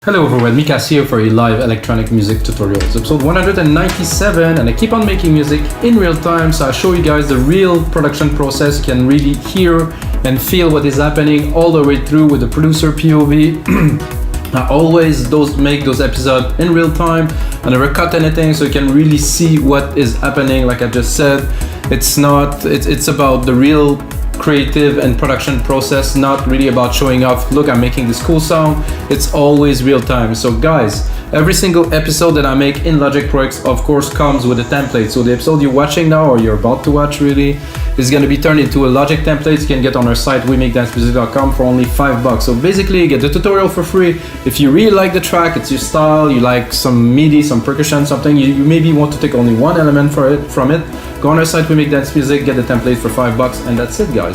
Hello everyone, Mikas here for a live electronic music tutorials, episode 197, and I keep on making music in real time, so I show you guys the real production process. You can really hear and feel what is happening all the way through with the producer POV. I always make those episodes in real time. I never cut anything, so you can really see what is happening. Like I just said, it's about the real creative and production process, not really about showing off, look, I'm making this cool sound. It's always real time. So guys, every single episode that I make in Logic Pro X of course comes with a template. So the episode you're watching now, or you're about to watch really, is going to be turned into a Logic template you can get on our site wemakedancemusic.com for only $5. So basically you get the tutorial for free. If you really like the track, it's your style, you like some MIDI, some percussion, something, you maybe want to take only one element from it, go on our site wemakedancemusic, get the template for $5, and that's it guys.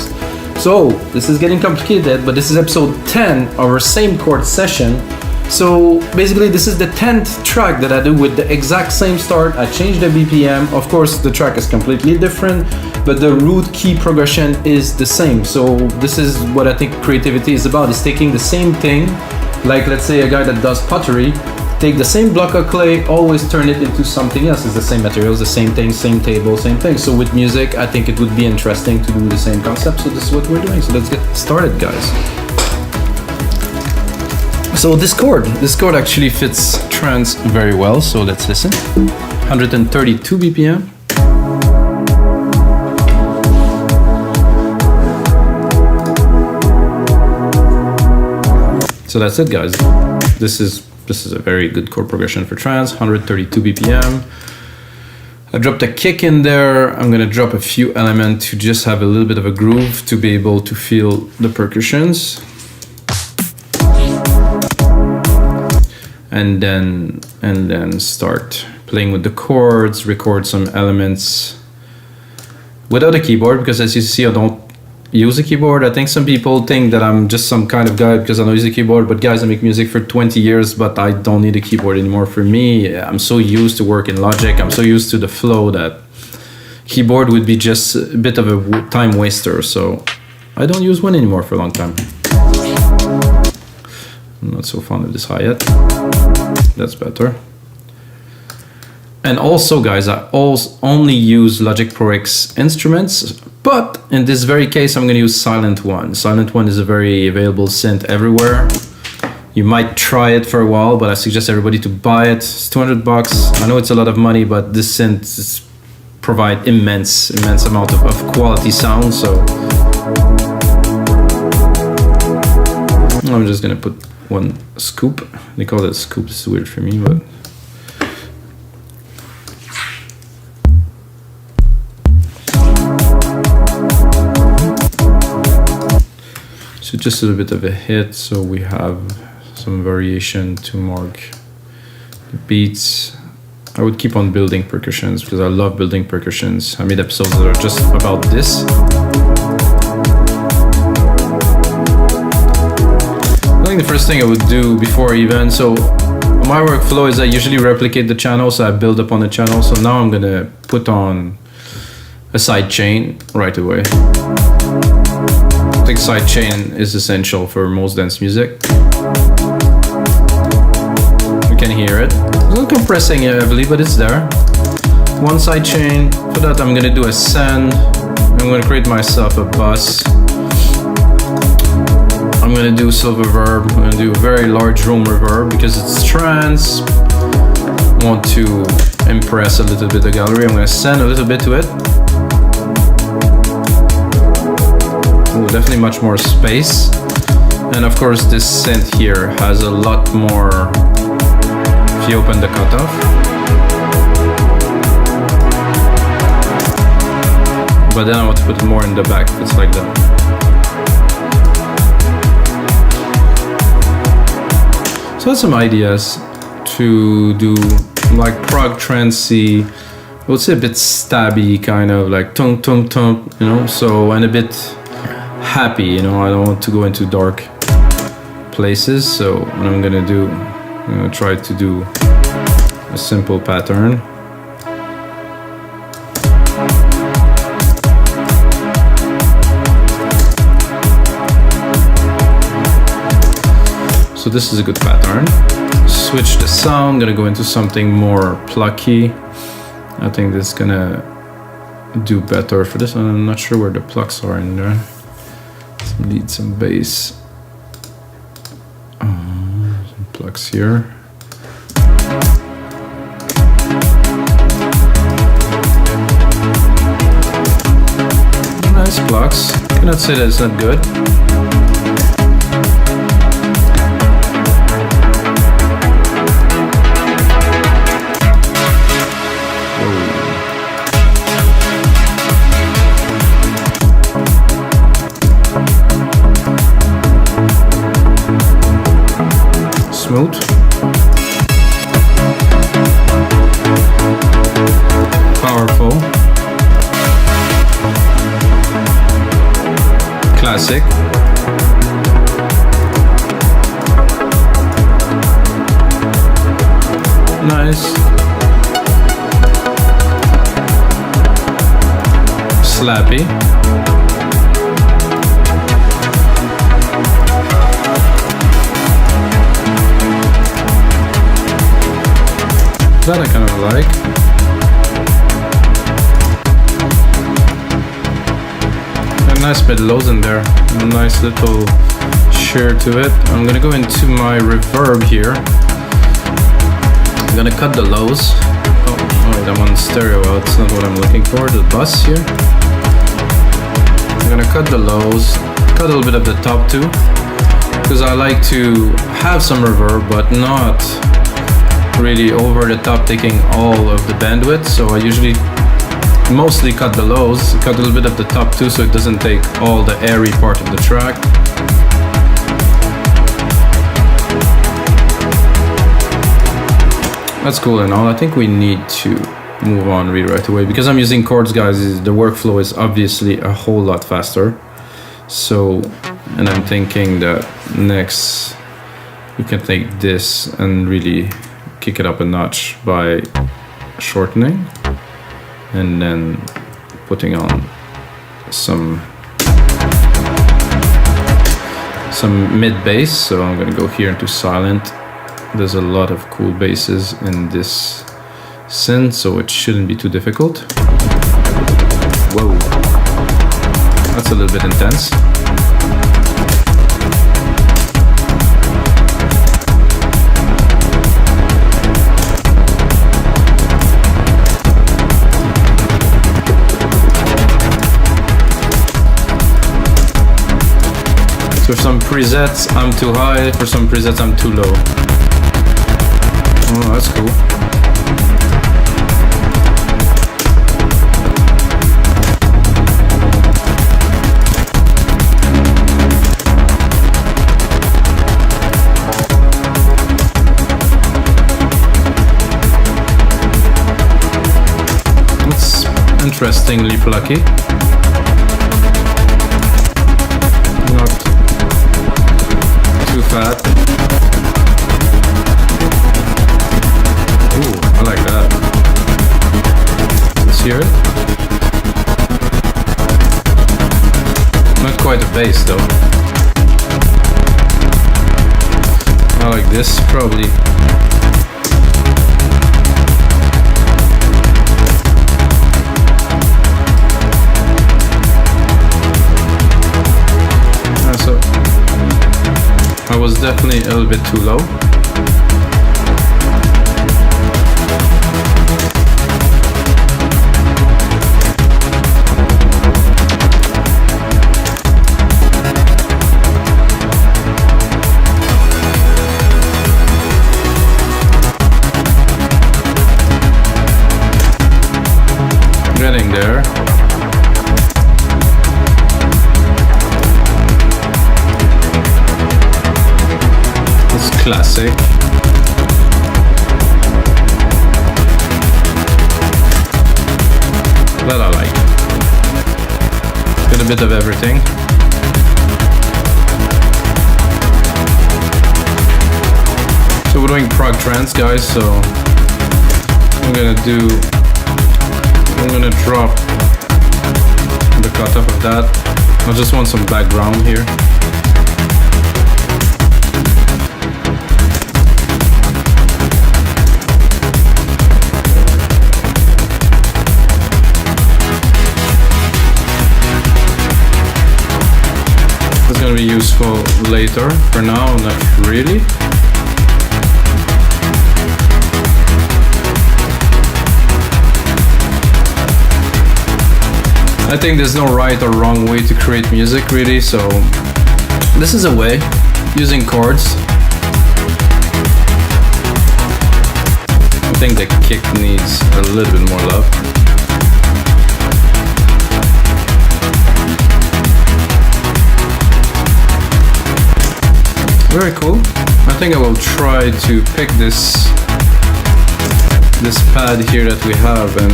So this is getting complicated, but this is episode 10 of our same chord session. So basically this is the 10th track that I do with the exact same start. I changed the BPM. Of course the track is completely different, but the root key progression is the same. So this is what I think creativity is about, is taking the same thing, like let's say a guy that does pottery, take the same block of clay, always turn it into something else. It's the same materials, the same thing, same table, same thing. So with music, I think it would be interesting to do the same concept. So this is what we're doing. So let's get started, guys. So this chord actually fits trance very well. So let's listen. 132 BPM. So that's it, guys. This is a very good chord progression for trance, 132 BPM. I dropped a kick in there. I'm gonna drop a few elements to just have a little bit of a groove to be able to feel the percussions. And then start playing with the chords, record some elements without a keyboard, because as you see, I don't use a keyboard. I think some people think that I'm just some kind of guy because I don't use a keyboard, but guys, I make music for 20 years, but I don't need a keyboard anymore. For me, I'm so used to work in Logic, I'm so used to the flow that keyboard would be just a bit of a time waster, so I don't use one anymore for a long time. I'm not so fond of this hi-hat. That's better. And also guys, I only use Logic Pro X instruments, but in this very case, I'm going to use Sylenth1. Sylenth1 is a very available synth everywhere. You might try it for a while, but I suggest everybody to buy it. It's $200. I know it's a lot of money, but this synth provide immense amount of quality sound. So I'm just going to put one scoop. They call it a scoop. This is weird for me, but so just a little bit of a hit, so we have some variation to mark the beats. I would keep on building percussions because I love building percussions. I made episodes that are just about this. I think the first thing I would do before even, so my workflow is I usually replicate the channel, so I build up on the channel. So now I'm gonna put on a side chain right away. I think side chain is essential for most dance music. You can hear it. It's not compressing it heavily, but it's there. One side chain. For that I'm gonna do a send. I'm gonna create myself a bus. I'm gonna do silver reverb. I'm gonna do a very large room reverb because it's trance. I want to impress a little bit the gallery. I'm gonna send a little bit to it. Ooh, definitely much more space. And of course this synth here has a lot more if you open the cutoff. But then I want to put more in the back. It's like that. So I had some ideas to do like prog trancey, I would say a bit stabby, kind of like tung tung tung, you know, so, and a bit happy, you know. I don't want to go into dark places, so what I'm gonna do, I'm gonna try to do a simple pattern. So this is a good pattern. Switch the sound, gonna go into something more plucky. I think this is gonna do better for this one. I'm not sure where the plucks are in there. Some lead, some bass. Some plucks here. Nice plucks. Cannot say that it's not good. Smooth. Powerful. Classic. Nice. Slappy. That I kind of like. A nice bit lows in there. A nice little share to it. I'm gonna go into my reverb here. I'm gonna cut the lows. Oh, that one's stereo out. It's not what I'm looking for. The bus here. I'm gonna cut the lows. Cut a little bit of the top too, because I like to have some reverb, but not really over the top, taking all of the bandwidth. So I usually mostly cut the lows, cut a little bit of the top too, so it doesn't take all the airy part of the track. That's cool and all. I think we need to move on really right away, because I'm using chords, guys. The workflow is obviously a whole lot faster. So, and I'm thinking that next we can take this and really kick it up a notch by shortening and then putting on some mid bass. So I'm gonna go here into Sylenth. There's a lot of cool basses in this synth, so it shouldn't be too difficult. Whoa, that's a little bit intense. So for some presets I'm too high, for some presets I'm too low. Oh, that's cool. It's interestingly plucky. Not too fat. Ooh, I like that. Let's hear it. Not quite a bass though. I like this probably. So I was definitely a little bit too low. Getting there. It's classic. That I like. Get a bit of everything. So we're doing prog trance, guys, so I'm gonna drop the cutoff of that. I just want some background here. be useful later. For now, not really. I think there's no right or wrong way to create music, really, so this is a way, using chords. I think the kick needs a little bit more love. Very cool. I think I will try to pick this pad here that we have and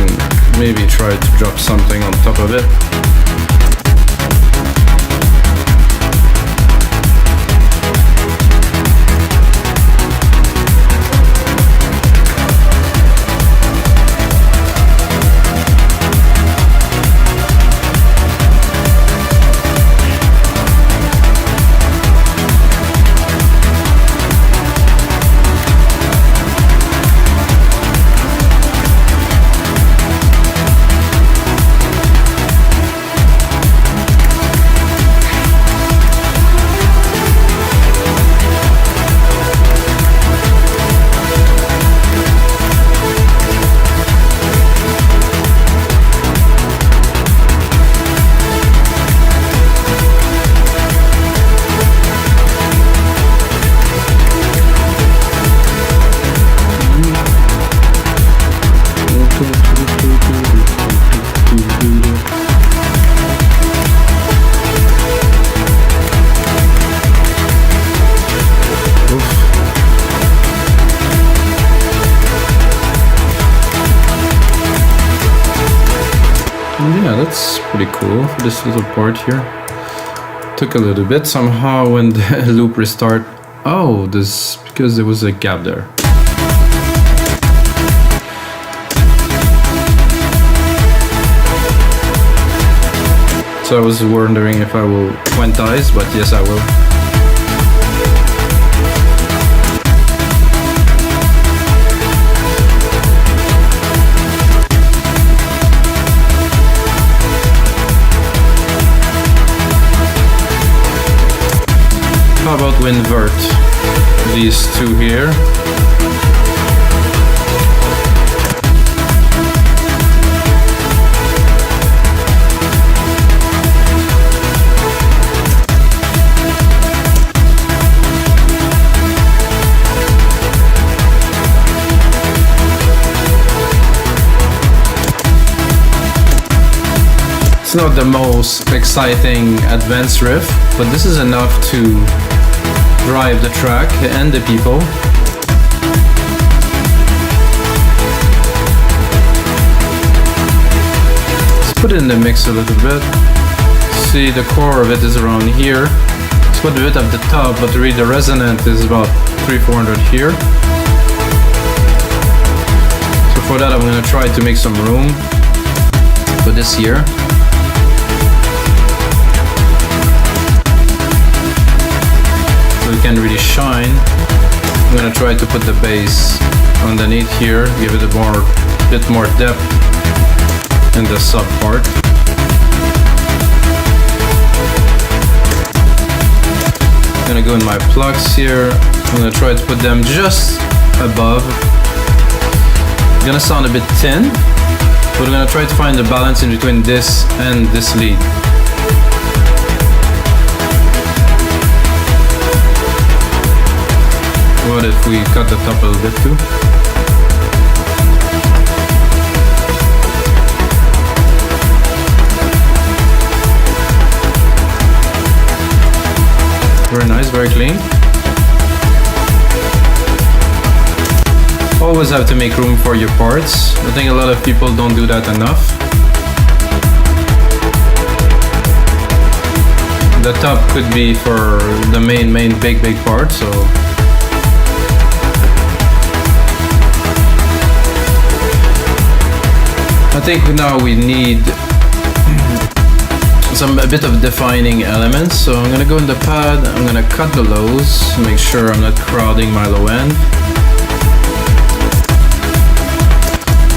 maybe try to drop something on top of it. Yeah, that's pretty cool for this little part here. Took a little bit somehow when the loop restart. Oh, this because there was a gap there. So I was wondering if I will quantize, but yes, I will. How about we invert these two here? It's not the most exciting advanced riff, but this is enough to drive the track and the people. Let's put it in the mix a little bit. See, the core of it is around here. Let's put a bit at the top, but really the resonant is about 300-400 here. So for that I'm going to try to make some room for this here. We can really shine. I'm gonna try to put the bass underneath here, give it a bit more depth in the sub part. I'm gonna go in my plugs here. I'm gonna try to put them just above. It's gonna sound a bit thin, but we're gonna try to find the balance in between this and this lead. What if we cut the top a little bit too? Very nice, very clean. Always have to make room for your parts. I think a lot of people don't do that enough. The top could be for the main big part, so I think now we need a bit of defining elements. So I'm gonna go in the pad, I'm gonna cut the lows, make sure I'm not crowding my low end.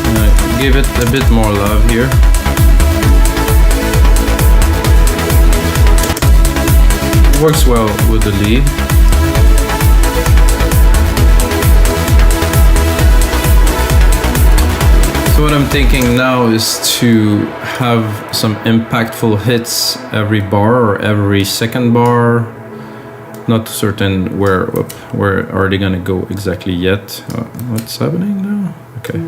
I'm gonna give it a bit more love here. works well with the lead. So what I'm thinking now is to have some impactful hits every bar or every second bar. Not certain where are they gonna go exactly yet. What's happening now? Okay,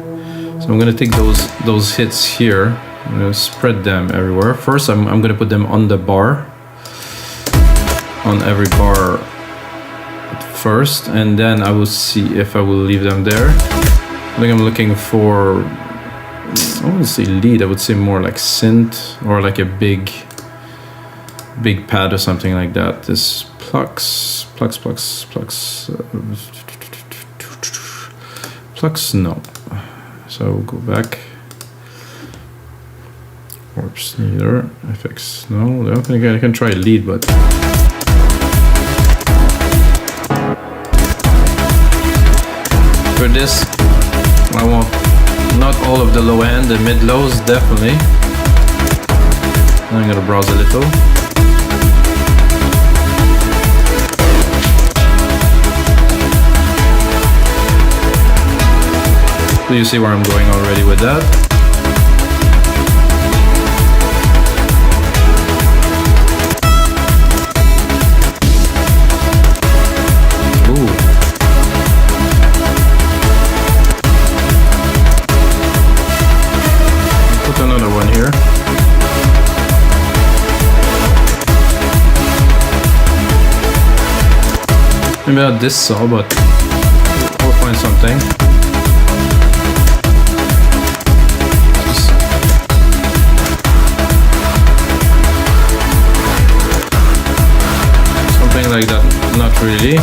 so I'm gonna take those hits here. I'm gonna spread them everywhere. First, I'm gonna put them on the bar, on every bar first, and then I will see if I will leave them there. I think I'm looking for, I wouldn't say lead, I would say more like synth or like a big pad or something like that. This plucks, no. So we'll go back. Warps neither. FX, no. I don't think I can try lead, but for this, I want not all of the low end, the mid lows definitely. I'm gonna browse a little. So you see where I'm going already with that. Ooh. Put another one here. Maybe not this saw, but we'll find something. Like that, not really.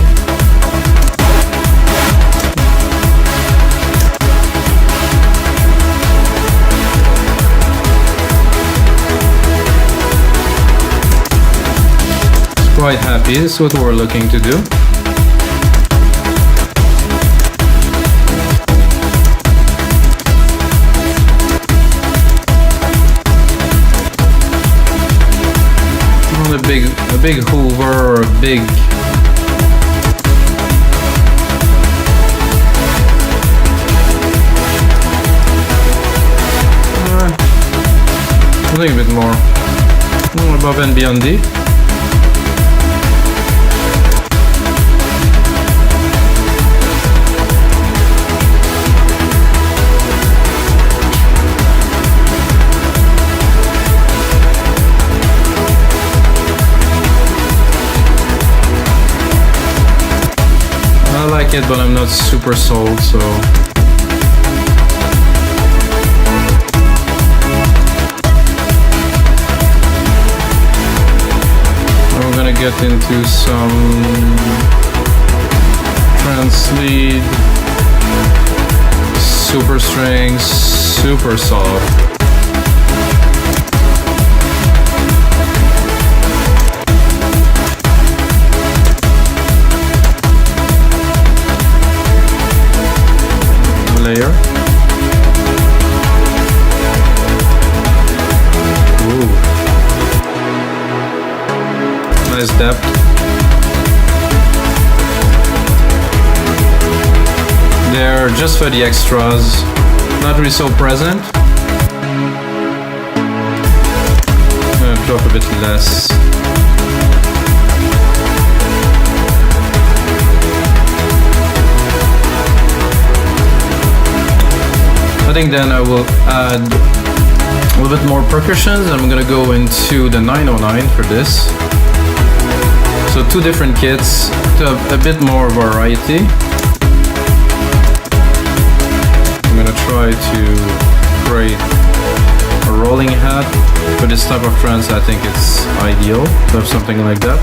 Quite happy, this is what we're looking to do. A big Hoover or a big I think a bit more above and beyond D. I like it, but I'm not super sold, so we're gonna get into some trance lead, super strings, super soft. Layer. Ooh. Nice depth. They're just for the extras, not really so present. I'm gonna drop a bit less. I think then I will add a little bit more percussions. I'm gonna go into the 909 for this. So two different kits to have a bit more variety. I'm gonna try to create a rolling hat. For this type of trance, I think it's ideal to have something like that.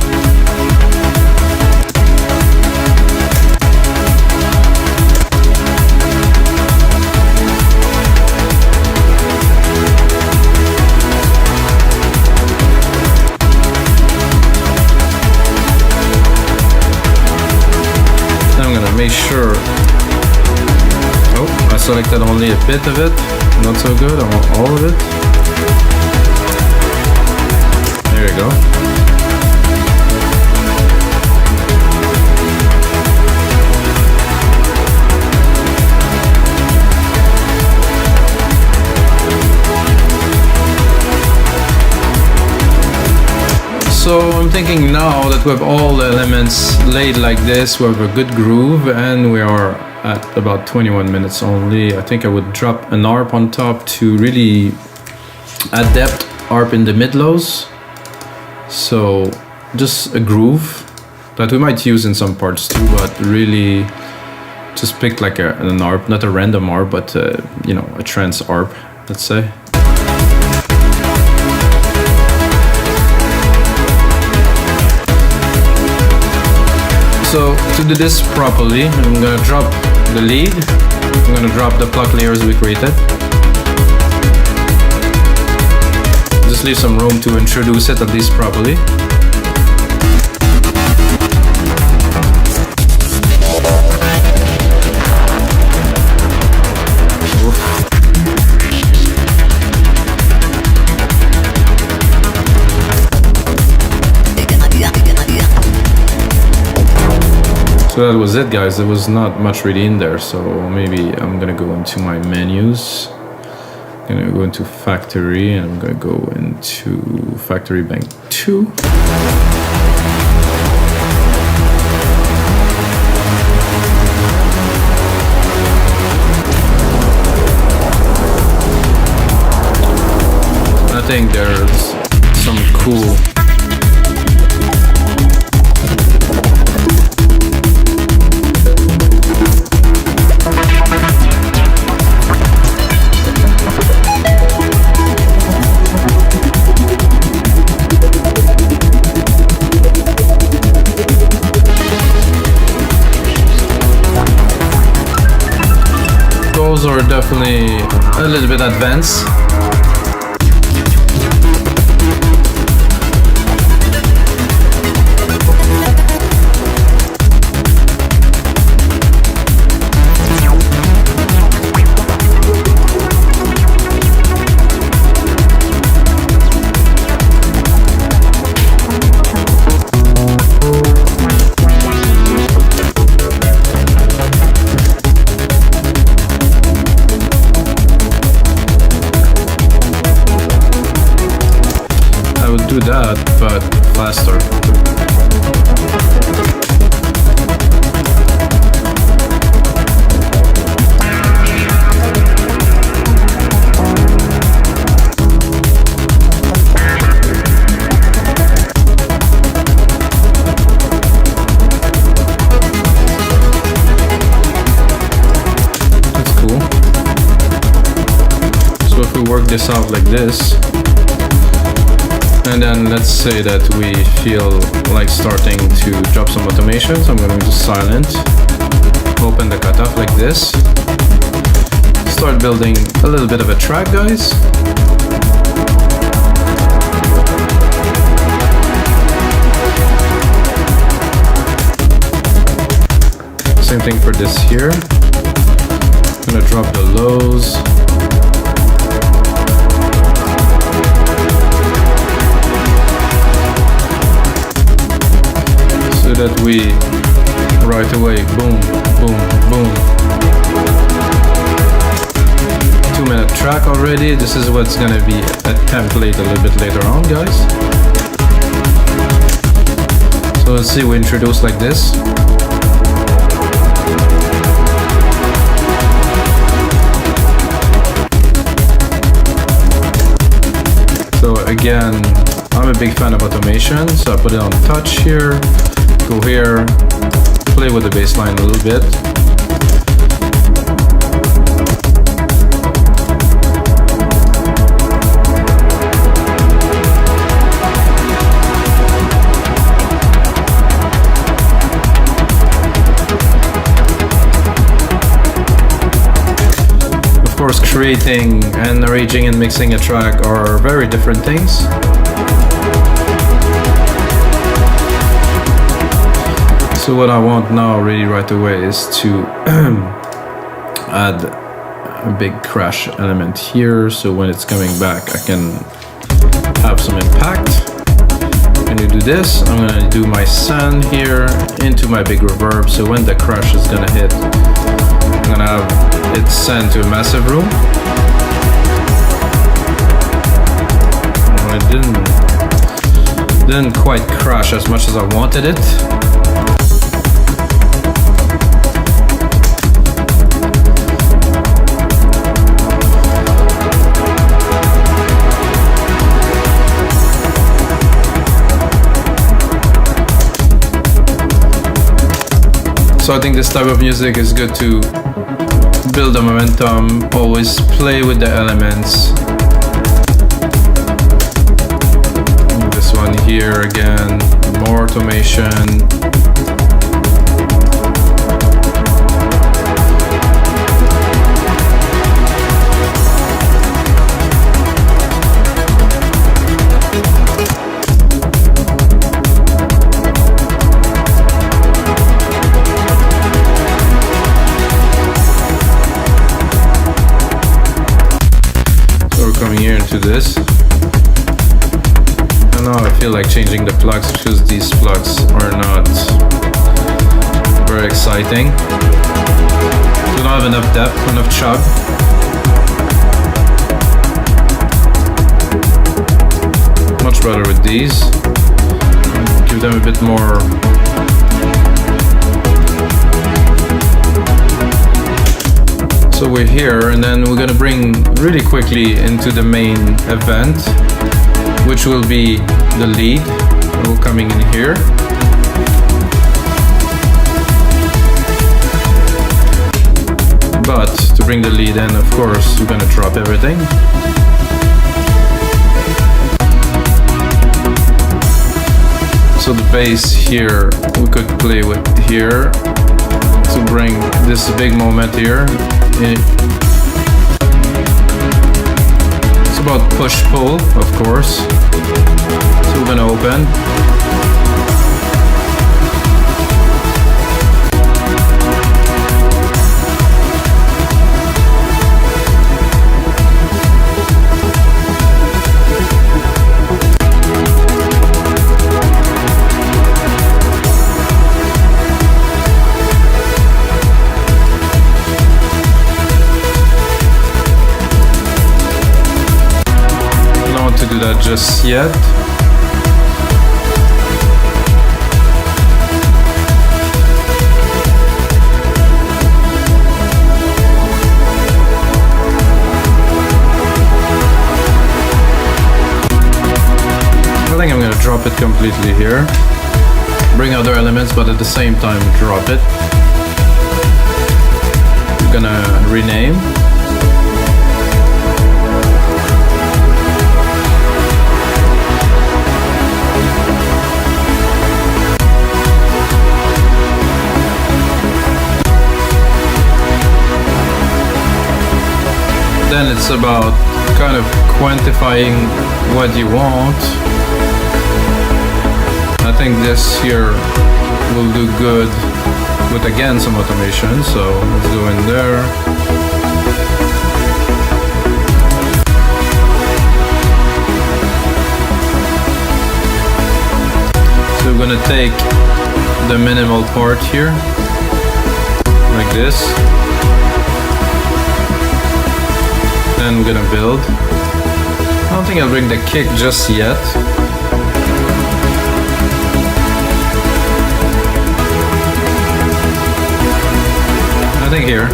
Make sure. Oh, I selected only a bit of it. Not so good. I want all of it. There you go. thinking now that we have all the elements laid like this, we have a good groove, and we are at about 21 minutes only. I think I would drop an arp on top to really add depth, arp in the mid-lows. So just a groove that we might use in some parts too, but really just pick like an arp, not a random arp, but you know, a trance arp, let's say. So to do this properly, I'm gonna drop the lead, I'm gonna drop the pluck layers we created. Just leave some room to introduce it at least properly. So that was it, guys. There was not much really in there, so maybe I'm gonna go into my menus. I'm gonna go into factory, and I'm gonna go into factory bank 2. I think there's some cool are definitely a little bit advanced. Do that, but faster. That's cool. So if we work this out like this, and then let's say that we feel like starting to drop some automations. I'm going to use silent, open the cutoff like this, start building a little bit of a track, guys. Same thing for this here. I'm going to drop the lows. That we right away boom, boom, boom. 2-minute track already. This is what's gonna be a template a little bit later on, guys. So let's see, we introduce like this. So again, I'm a big fan of automation, so I put it on touch here. Go here, play with the bass line a little bit. Of course, creating and arranging and mixing a track are very different things. So what I want now really right away is to add a big crash element here, so when it's coming back I can have some impact. When you do this, I'm gonna do my send here into my big reverb, so when the crash is gonna hit, I'm gonna have it send to a massive room. I didn't Didn't quite crash as much as I wanted it. So I think this type of music is good to build the momentum, always play with the elements. This one here again, more automation. Here into this, and now I feel like changing the plugs because these plugs are not very exciting. We don't have enough depth, enough chug. Much better with these. Give them a bit more. So we're here, and then we're gonna bring really quickly into the main event, which will be the lead. We're coming in here. But to bring the lead in, of course, we're gonna drop everything. So the bass here, we could play with here to bring this big moment here. It's about push-pull, of course. So we're gonna open. Do that just yet. I think I'm gonna drop it completely here. Bring other elements, but at the same time drop it. I'm gonna rename. Then it's about kind of quantifying what you want. I think this here will do good with again some automation, so let's go in there. So we're gonna take the minimal part here, like this. Then we're gonna build. I don't think I'll bring the kick just yet. I think here,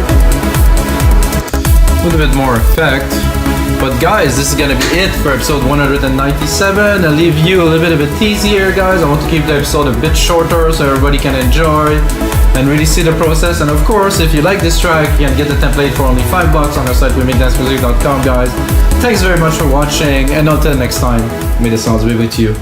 with a bit more effect. But guys, this is gonna be it for episode 197. I'll leave you a little bit of a tease here, guys. I want to keep the episode a bit shorter so everybody can enjoy and really see the process. And of course, if you like this track, you can get the template for only $5 on our site, wemixdancemusic.com, guys. Thanks very much for watching, and until next time, may the sounds be with you.